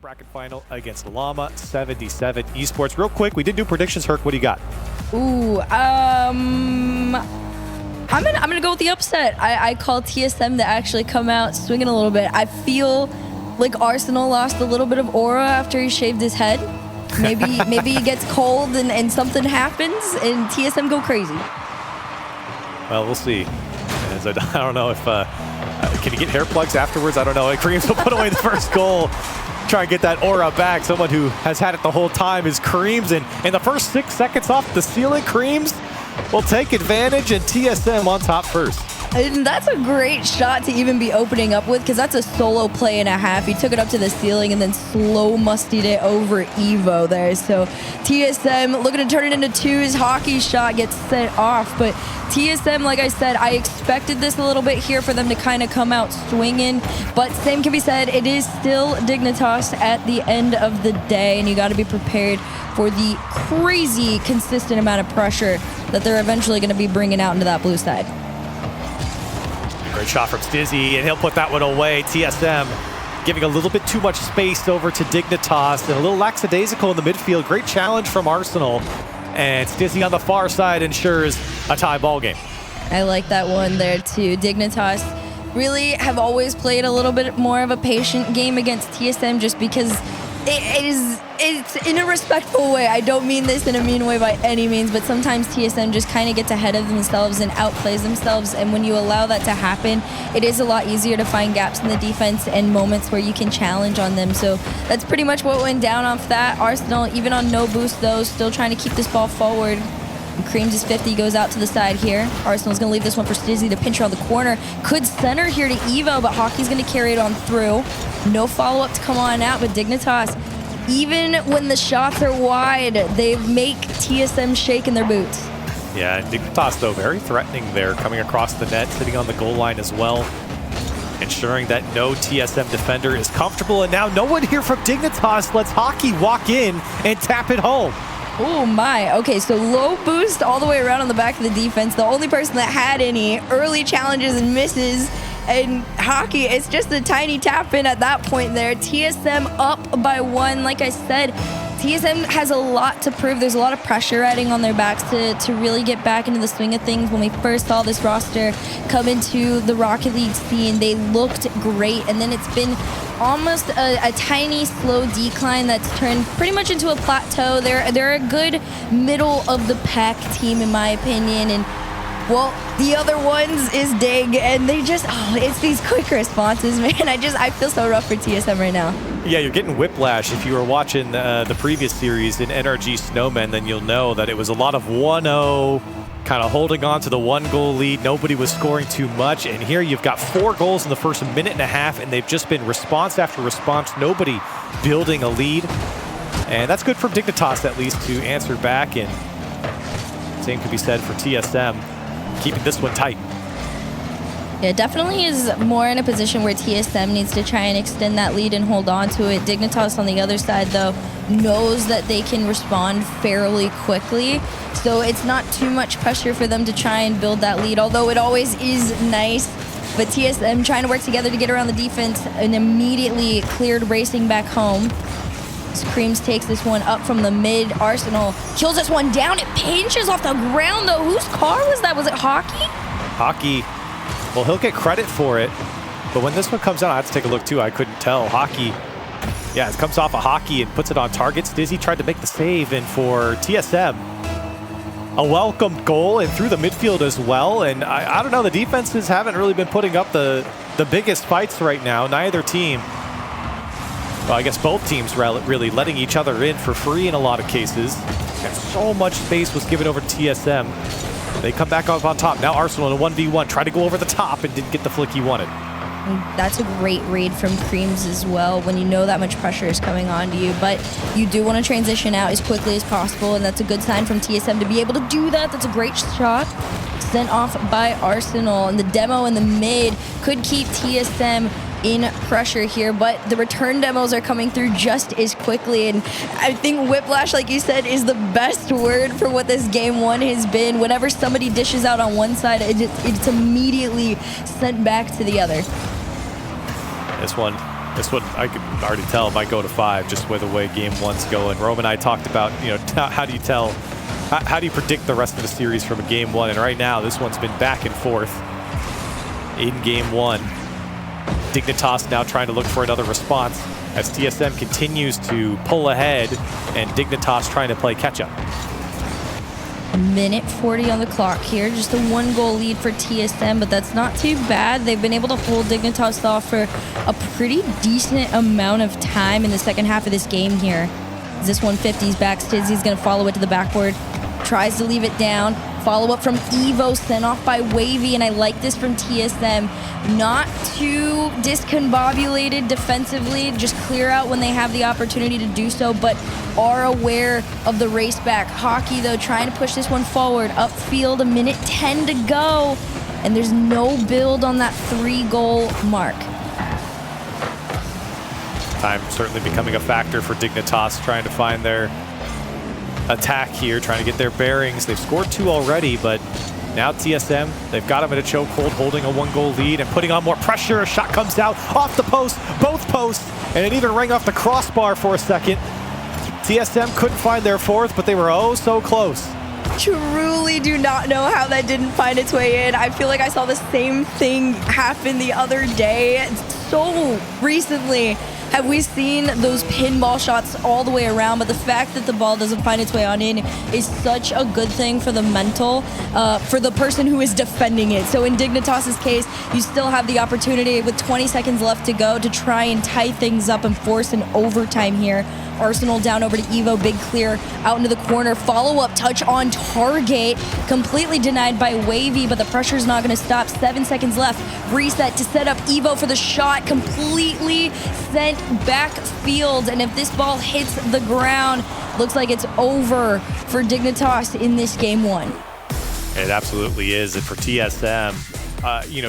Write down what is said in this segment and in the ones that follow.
bracket final against Llama 77 Esports. Real quick, we did do predictions. Herc, what do you got? Ooh, I'm gonna go with the upset. I call TSM to actually come out swinging a little bit. I feel like Arsenal lost a little bit of aura after he shaved his head. Maybe he gets cold and something happens and TSM go crazy. Well, we'll see. As I don't know if can you get hair plugs afterwards? I don't know. Kareem's will put away the first goal. Try and get that aura back. Someone who has had it the whole time is Kareem's, and in the first 6 seconds off the ceiling, Kareem's will take advantage, and TSM on top first. And that's a great shot to even be opening up with, because that's a solo play and a half. He took it up to the ceiling and then slow mustied it over Evo there. So TSM looking to turn it into twos. Hockey shot gets sent off, but TSM, like I said, I expected this a little bit here for them to kind of come out swinging, but same can be said, it is still Dignitas at the end of the day, and you got to be prepared for the crazy consistent amount of pressure that they're eventually going to be bringing out into that blue side. Great shot from Stizzy, and he'll put that one away. TSM giving a little bit too much space over to Dignitas, and a little lackadaisical in the midfield. Great challenge from Arsenal, and Stizzy on the far side ensures a tie ball game. I like that one there too. Dignitas really have always played a little bit more of a patient game against TSM, just because it's in a respectful way. I don't mean this in a mean way by any means, but sometimes TSM just kind of gets ahead of themselves and outplays themselves, and when you allow that to happen, it is a lot easier to find gaps in the defense and moments where you can challenge on them. So that's pretty much what went down off that. Arsenal, even on no boost though, still trying to keep this ball forward. Creams is 50, goes out to the side here. Arsenal's going to leave this one for Stizzy to pinch around the corner. Could center here to Evo, but Hockey's going to carry it on through. No follow-up to come on out, but Dignitas, even when the shots are wide, they make TSM shake in their boots. Yeah, Dignitas, though, very threatening there, coming across the net, sitting on the goal line as well, ensuring that no TSM defender is comfortable. And now no one here from Dignitas lets Hockey walk in and tap it home. Oh my, okay, so low boost all the way around on the back of the defense. The only person that had any early challenges and misses, and Hockey, it's just a tiny tap in at that point there. TSM up by 1. Like I said, TSM has a lot to prove. There's a lot of pressure riding on their backs to really get back into the swing of things. When we first saw this roster come into the Rocket League scene, they looked great, and then it's been almost a tiny slow decline that's turned pretty much into a plateau. They're a good middle of the pack team in my opinion, and well, the other ones is Dig, and they just, it's these quick responses, man. I feel so rough for TSM right now. Yeah, you're getting whiplash. If you were watching the previous series in NRG Snowmen, then you'll know that it was a lot of 1-0, kind of holding on to the 1-goal lead. Nobody was scoring too much, and here you've got 4 goals in the first minute and a half, and they've just been response after response, nobody building a lead. And that's good for Dignitas, at least, to answer back, and same could be said for TSM, keeping this one tight. Yeah, definitely is more in a position where TSM needs to try and extend that lead and hold on to it. Dignitas on the other side, though, knows that they can respond fairly quickly, so it's not too much pressure for them to try and build that lead, although it always is nice. But TSM trying to work together to get around the defense and immediately cleared racing back home. Creams takes this one up from the mid. Arsenal kills this one down. It pinches off the ground, though. Whose car was that? Was it Hockey? Hockey. Well, he'll get credit for it, but when this one comes out, I have to take a look too. I couldn't tell. Hockey, yeah, it comes off a Hockey and puts it on target. Stizzy tried to make the save, and for TSM, a welcome goal and through the midfield as well. And I don't know, the defenses haven't really been putting up the biggest fights right now. Neither team, well, I guess both teams really letting each other in for free in a lot of cases. And so much space was given over to TSM. They come back up on top. Now Arsenal in a 1v1, try to go over the top and didn't get the flick he wanted. That's a great read from Creams as well, when you know that much pressure is coming onto you, but you do want to transition out as quickly as possible, and that's a good sign from TSM to be able to do that. That's a great shot sent off by Arsenal, and the demo in the mid could keep TSM in pressure here, but the return demos are coming through just as quickly, and I think whiplash, like you said, is the best word for what this game one has been. Whenever somebody dishes out on one side, it's immediately sent back to the other. This one This one, I could already tell, might go to 5 just with the way game 1's going. Rome and I talked about, how do you tell, how do you predict the rest of the series from a game 1? And right now, this one's been back and forth in game 1. Dignitas now trying to look for another response as TSM continues to pull ahead and Dignitas trying to play catch-up. Minute 40 on the clock here. Just a 1-goal lead for TSM, but that's not too bad. They've been able to hold Dignitas off for a pretty decent amount of time in the second half of this game here. This 150's back. Stizzy's going to follow it to the backboard. Tries to leave it down. Follow-up from Evo, sent off by Wavy, and I like this from TSM. Not too discombobulated defensively, just clear out when they have the opportunity to do so, but are aware of the race back. Hockey, though, trying to push this one forward. Upfield, a minute 10 to go, and there's no build on that 3-goal mark. Time certainly becoming a factor for Dignitas, trying to find their attack here, trying to get their bearings. They've scored 2 already, but now TSM, they've got them in a chokehold, holding a 1-goal lead and putting on more pressure. A shot comes out off the post, both posts, and it even rang off the crossbar for a second. TSM couldn't find their 4th, but they were oh so close. Truly do not know how that didn't find its way in. I feel like I saw the same thing happen the other day. So recently have we seen those pinball shots all the way around, but the fact that the ball doesn't find its way on in is such a good thing for the mental, for the person who is defending it. So in Dignitas' case, you still have the opportunity with 20 seconds left to go to try and tie things up and force an overtime here. Arsenal down over to Evo, big clear out into the corner. Follow-up touch on target, completely denied by Wavy, but the pressure's not going to stop. 7 seconds left. Reset to set up Evo for the shot, completely sent back field. And if this ball hits the ground, looks like it's over for Dignitas in this game 1. It absolutely is. And for TSM,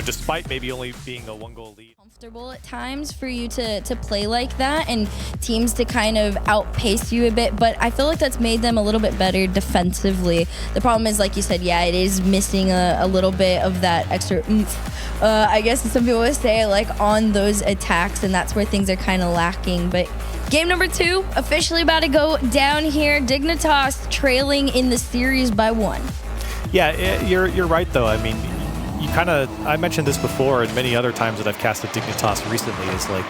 despite maybe only being a 1-goal lead, comfortable at times for you to play like that and teams to kind of outpace you a bit, but I feel like that's made them a little bit better defensively. The problem is, like you said, yeah, it is missing a little bit of that extra oomph. I guess some people would say, like, on those attacks, and that's where things are kind of lacking. But game number 2 officially about to go down here. Dignitas trailing in the series by 1. Yeah, you're right though. I mean, I mentioned this before and many other times that I've casted Dignitas recently, is like,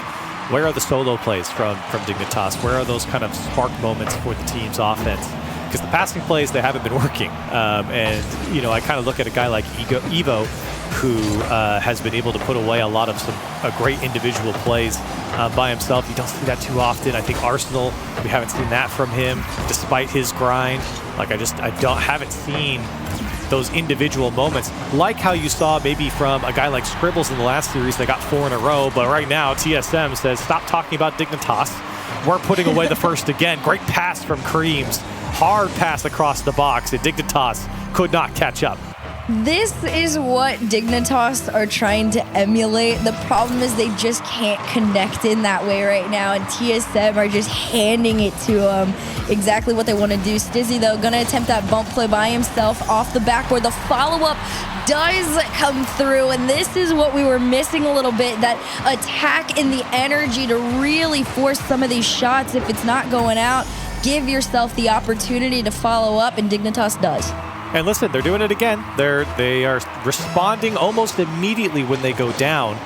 where are the solo plays from Dignitas? Where are those kind of spark moments for the team's offense? Because the passing plays, they haven't been working. I kind of look at a guy like Evo, who has been able to put away a lot of some great individual plays by himself. You don't see that too often. I think Arsenal, we haven't seen that from him, despite his grind. Like, haven't seen those individual moments, like how you saw maybe from a guy like Scribbles in the last series. They got 4 in a row, but right now TSM says, stop talking about Dignitas. We're putting away the first again. Great pass from Creams. Hard pass across the box, and Dignitas could not catch up. This is what Dignitas are trying to emulate. The problem is they just can't connect in that way right now, and TSM are just handing it to them. Exactly what they want to do. Stizzy, though, going to attempt that bump play by himself off the backboard. The follow-up does come through, and this is what we were missing a little bit, that attack and the energy to really force some of these shots. If it's not going out, give yourself the opportunity to follow up, and Dignitas does. And listen, they're doing it again. They are responding almost immediately when they go down.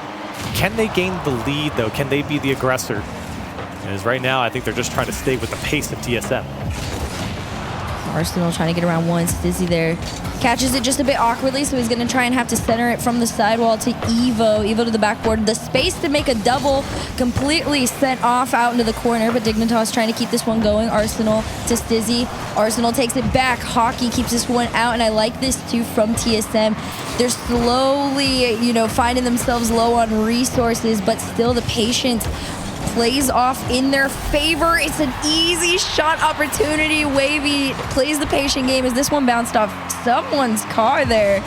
Can they gain the lead, though? Can they be the aggressor? As right now, I think they're just trying to stay with the pace of TSM. Arsenal trying to get around one. Stizzy there catches it just a bit awkwardly, so he's going to try and have to center it from the sidewall to Evo. Evo to the backboard. The space to make a double completely sent off out into the corner, but Dignitas trying to keep this one going. Arsenal to Stizzy. Arsenal takes it back. Hockey keeps this one out, and I like this too from TSM. They're slowly, finding themselves low on resources, but still the patience plays off in their favor. It's an easy shot opportunity. Wavy plays the patient game as this one bounced off someone's car there.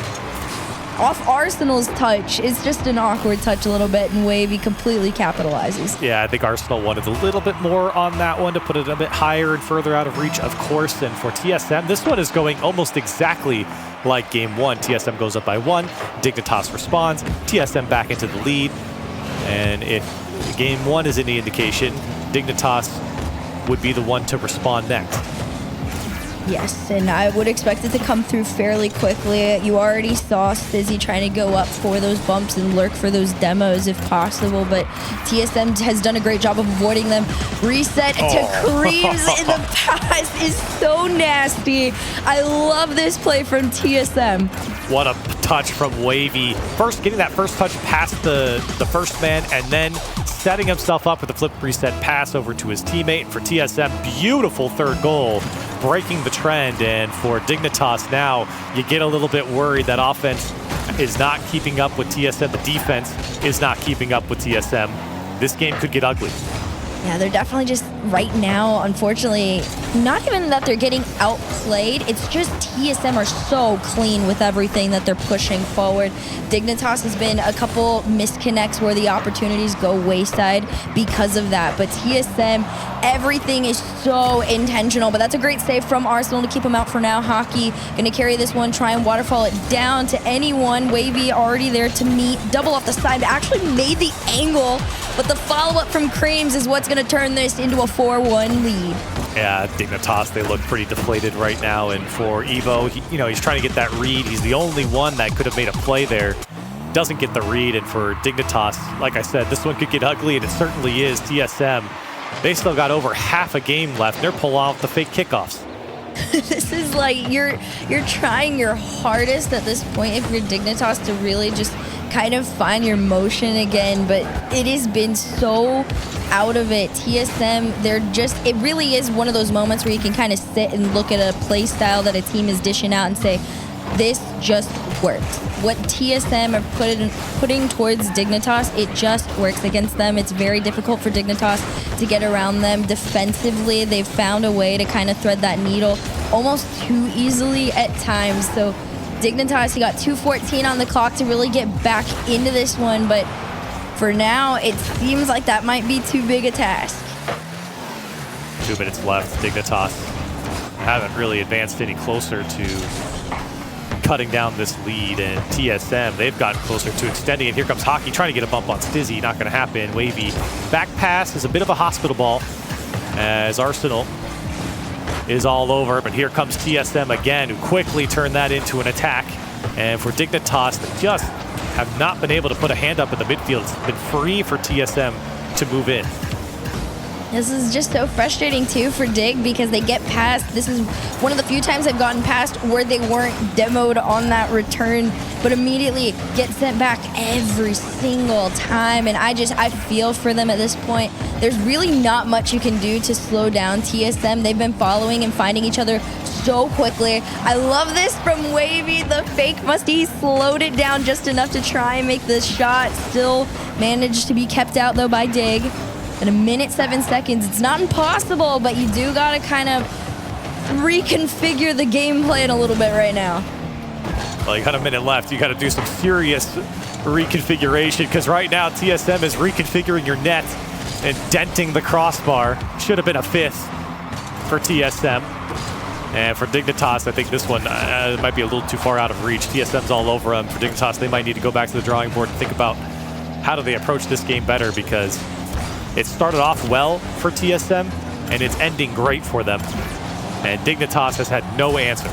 Off Arsenal's touch. It's just an awkward touch a little bit, and Wavy completely capitalizes. Yeah, I think Arsenal wanted a little bit more on that one to put it a bit higher and further out of reach, of course. And for TSM, this one is going almost exactly like game 1. TSM goes up by 1. Dignitas responds. TSM back into the lead. And Game 1 is any indication, Dignitas would be the one to respond next. Yes, and I would expect it to come through fairly quickly. You already saw Stizzy trying to go up for those bumps and lurk for those demos if possible, but TSM has done a great job of avoiding them. Reset to Creams in the pass is so nasty. I love this play from TSM. What a touch from Wavy. First, getting that first touch past the first man, and then setting himself up with a flip reset pass over to his teammate. And for TSM, beautiful third goal, breaking the trend. And for Dignitas now, you get a little bit worried that offense is not keeping up with TSM. The defense is not keeping up with TSM. This game could get ugly. Yeah, they're definitely just right now, unfortunately, not even that they're getting outplayed. It's just TSM are so clean with everything that they're pushing forward. Dignitas has been a couple misconnects where the opportunities go wayside because of that. But TSM, everything is so intentional. But that's a great save from Arsenal to keep him out for now. Hockey going to carry this one, try and waterfall it down to anyone. Wavy already there to meet. Double off the side, actually made the angle. But the follow-up from Creams is what's going to turn this into a 4-1 lead. Yeah, Dignitas, they look pretty deflated right now. And for Evo, he's trying to get that read. He's the only one that could have made a play there. Doesn't get the read. And for Dignitas, like I said, this one could get ugly, and it certainly is. TSM, they still got over half a game left. They're pulling off the fake kickoffs. This is like you're trying your hardest at this point if you're Dignitas to really just kind of find your motion again, but it has been so out of it. TSM, it really is one of those moments where you can kind of sit and look at a play style that a team is dishing out and say, this just worked. What TSM are putting towards Dignitas, it just works against them. It's very difficult for Dignitas to get around them. Defensively, they've found a way to kind of thread that needle almost too easily at times. So Dignitas, he got 2:14 on the clock to really get back into this one, but for now, it seems like that might be too big a task. 2 minutes left. Dignitas haven't really advanced any closer to cutting down this lead, and TSM, they've gotten closer to extending it. Here comes Hockey trying to get a bump on Stizzy. Not going to happen. Wavy back pass is a bit of a hospital ball as Arsenal is all over, but here comes TSM again, who quickly turned that into an attack. And for Dignitas, they just have not been able to put a hand up in the midfield. It's been free for TSM to move in. This is just so frustrating too for Dig because they get past. This is one of the few times they've gotten past where they weren't demoed on that return, but immediately get sent back every single time. And I feel for them at this point. There's really not much you can do to slow down TSM. They've been following and finding each other so quickly. I love this from Wavy. The fake musty slowed it down just enough to try and make the shot. Still managed to be kept out though by Dig. In 1:07, it's not impossible, but you do gotta kind of reconfigure the game plan a little bit right now. Well, you got a minute left. You got to do some serious reconfiguration because right now TSM is reconfiguring your net and denting the crossbar. Should have been a 5th for TSM. And for Dignitas, I think this one might be a little too far out of reach. TSM's all over them. For Dignitas, they might need to go back to the drawing board and think about how do they approach this game better, because it started off well for TSM, and it's ending great for them. And Dignitas has had no answer.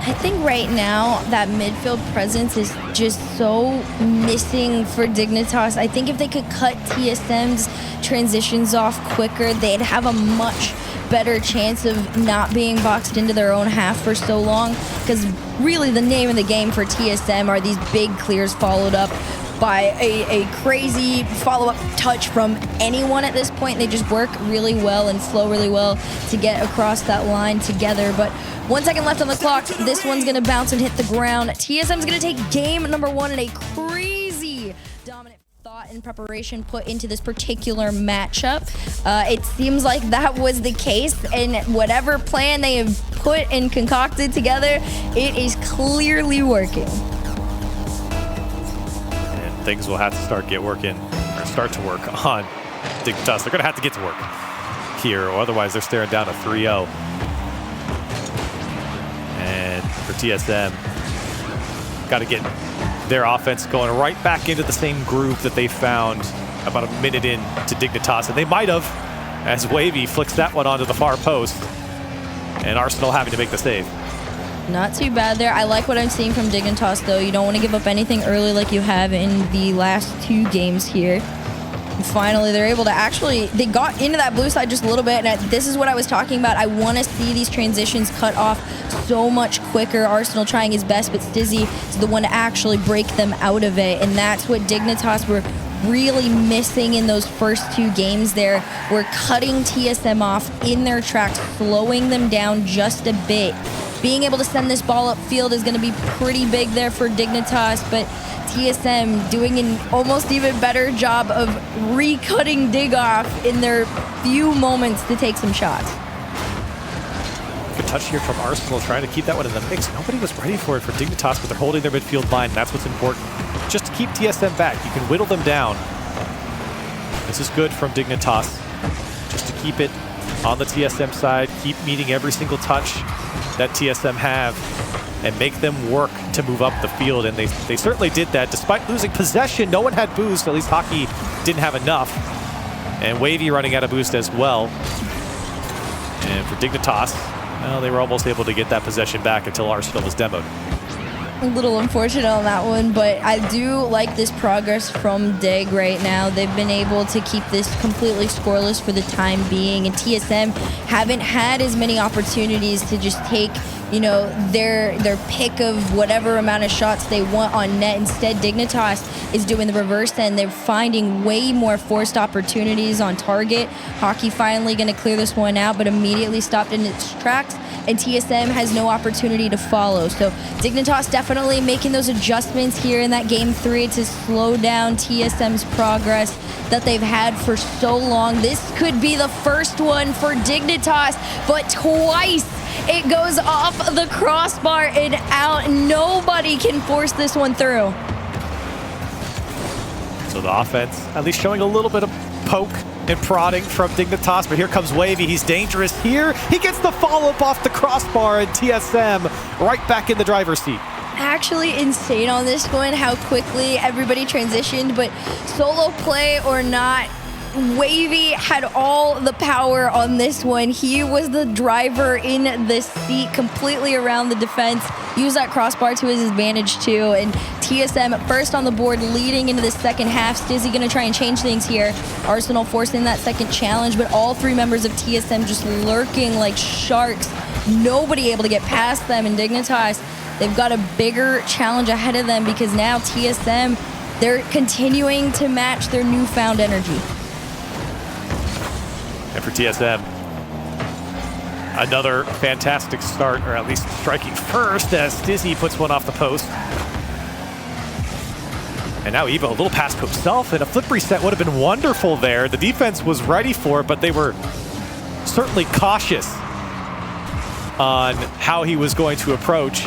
I think right now that midfield presence is just so missing for Dignitas. I think if they could cut TSM's transitions off quicker, they'd have a much better chance of not being boxed into their own half for so long. Because really the name of the game for TSM are these big clears followed up by a crazy follow-up touch from anyone at this point. They just work really well and flow really well to get across that line together. But 1 second left on the clock. This one's going to bounce and hit the ground. TSM's going to take game number 1 in a crazy dominant thought and preparation put into this particular matchup. It seems like that was the case, and whatever plan they have put and concocted together, it is clearly working. Things will have to start to work on Dignitas. They're going to have to get to work here, or otherwise they're staring down a 3-0. And for TSM, got to get their offense going right back into the same groove that they found about a minute in to Dignitas, and they might have, as Wavy flicks that one onto the far post, and Arsenal having to make the save. Not too bad there. I like what I'm seeing from Dignitas, though. You don't want to give up anything early like you have in the last 2 games here. And finally, they're able to actually, they got into that blue side just a little bit, and this is what I was talking about. I want to see these transitions cut off so much quicker. Arsenal trying his best, but Stizzy is the one to actually break them out of it, and that's what Dignitas were really missing in those first 2 games there. We're cutting TSM off in their tracks, slowing them down just a bit. Being able to send this ball upfield is going to be pretty big there for Dignitas, but TSM doing an almost even better job of recutting Dig off in their few moments to take some shots. Good touch here from Arsenal, trying to keep that one in the mix. Nobody was ready for it for Dignitas, but they're holding their midfield line. That's what's important. Just to keep TSM back. You can whittle them down. This is good from Dignitas. Just to keep it on the TSM side, keep meeting every single touch that TSM have, and make them work to move up the field. And they certainly did that. Despite losing possession, no one had boost. At least Hockey didn't have enough. And Wavy running out of boost as well. And for Dignitas, well, they were almost able to get that possession back until Arsenal was demoed. A little unfortunate on that one, but I do like this progress from Dig right now. They've been able to keep this completely scoreless for the time being, and TSM haven't had as many opportunities to just take, you know, their pick of whatever amount of shots they want on net. Instead, Dignitas is doing the reverse end. They're finding way more forced opportunities on target. Hockey finally going to clear this one out, but immediately stopped in its tracks, and TSM has no opportunity to follow. So Dignitas definitely making those adjustments here in that game 3 to slow down TSM's progress that they've had for so long. This could be the first one for Dignitas, but twice it goes off the crossbar and out. Nobody can force this one through. So the offense at least showing a little bit of poke and prodding from Dignitas, but here comes Wavy. He's dangerous here. He gets the follow-up off the crossbar, and TSM right back in the driver's seat. Actually insane on this one how quickly everybody transitioned, but solo play or not, Wavy had all the power on this one. He was the driver in the seat, completely around the defense. Used that crossbar to his advantage too. And TSM first on the board, leading into the second half. Stizzy going to try and change things here. Arsenal forcing that second challenge, but all 3 members of TSM just lurking like sharks. Nobody able to get past them. And Dignitas, they've got a bigger challenge ahead of them because now TSM, they're continuing to match their newfound energy. And for TSM, another fantastic start, or at least striking first, as Stizzy puts one off the post. And now Evo, a little pass to himself, and a flip reset would have been wonderful there. The defense was ready for it, but they were certainly cautious on how he was going to approach.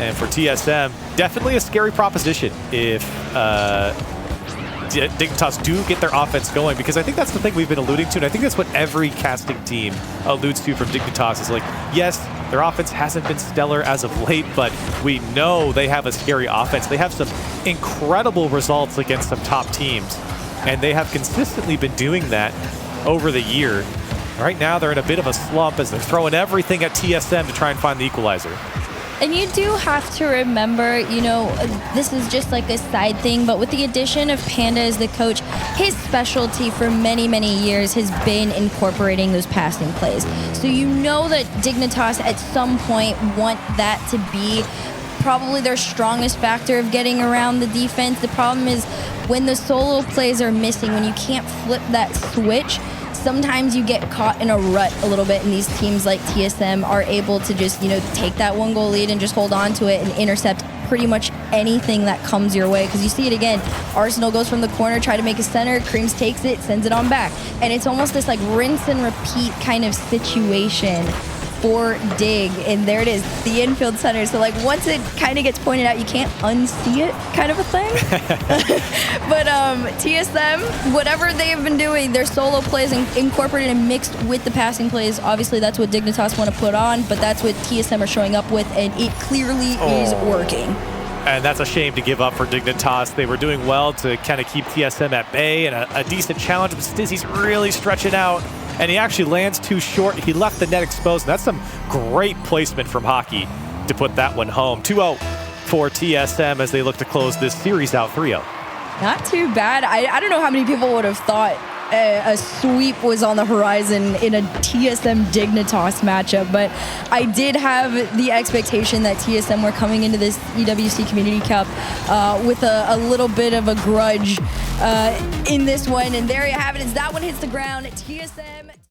And for TSM, definitely a scary proposition if Dignitas do get their offense going, because I think that's the thing we've been alluding to, and I think that's what every casting team alludes to from Dignitas is like, yes, their offense hasn't been stellar as of late, but we know they have a scary offense. They have some incredible results against some top teams, and they have consistently been doing that over the year. Right now, they're in a bit of a slump as they're throwing everything at TSM to try and find the equalizer. And you do have to remember, you know, this is just like a side thing, but with the addition of Panda as the coach, his specialty for many, many years has been incorporating those passing plays. So you know that Dignitas at some point want that to be probably their strongest factor of getting around the defense. The problem is when the solo plays are missing, when you can't flip that switch, sometimes you get caught in a rut a little bit, and these teams like TSM are able to just, you know, take that 1-goal lead and just hold on to it and intercept pretty much anything that comes your way. Because you see it again, Arsenal goes from the corner, try to make a center, Creams takes it, sends it on back. And it's almost this like rinse and repeat kind of situation for Dig, and there it is, the infield center. So like once it kind of gets pointed out, you can't unsee it, kind of a thing. But TSM, whatever they have been doing, their solo plays incorporated and mixed with the passing plays. Obviously that's what Dignitas want to put on, but that's what TSM are showing up with, and it clearly is working. And that's a shame to give up for Dignitas. They were doing well to kind of keep TSM at bay and a decent challenge, but Stizzy's really stretching out, and he actually lands too short. He left the net exposed, and that's some great placement from Hockey to put that one home. 2-0 for TSM as they look to close this series out 3-0. Not too bad. I don't know how many people would have thought a sweep was on the horizon in a TSM Dignitas matchup, but I did have the expectation that TSM were coming into this EWC Community Cup with a little bit of a grudge in this one, and there you have it. As that one hits the ground, TSM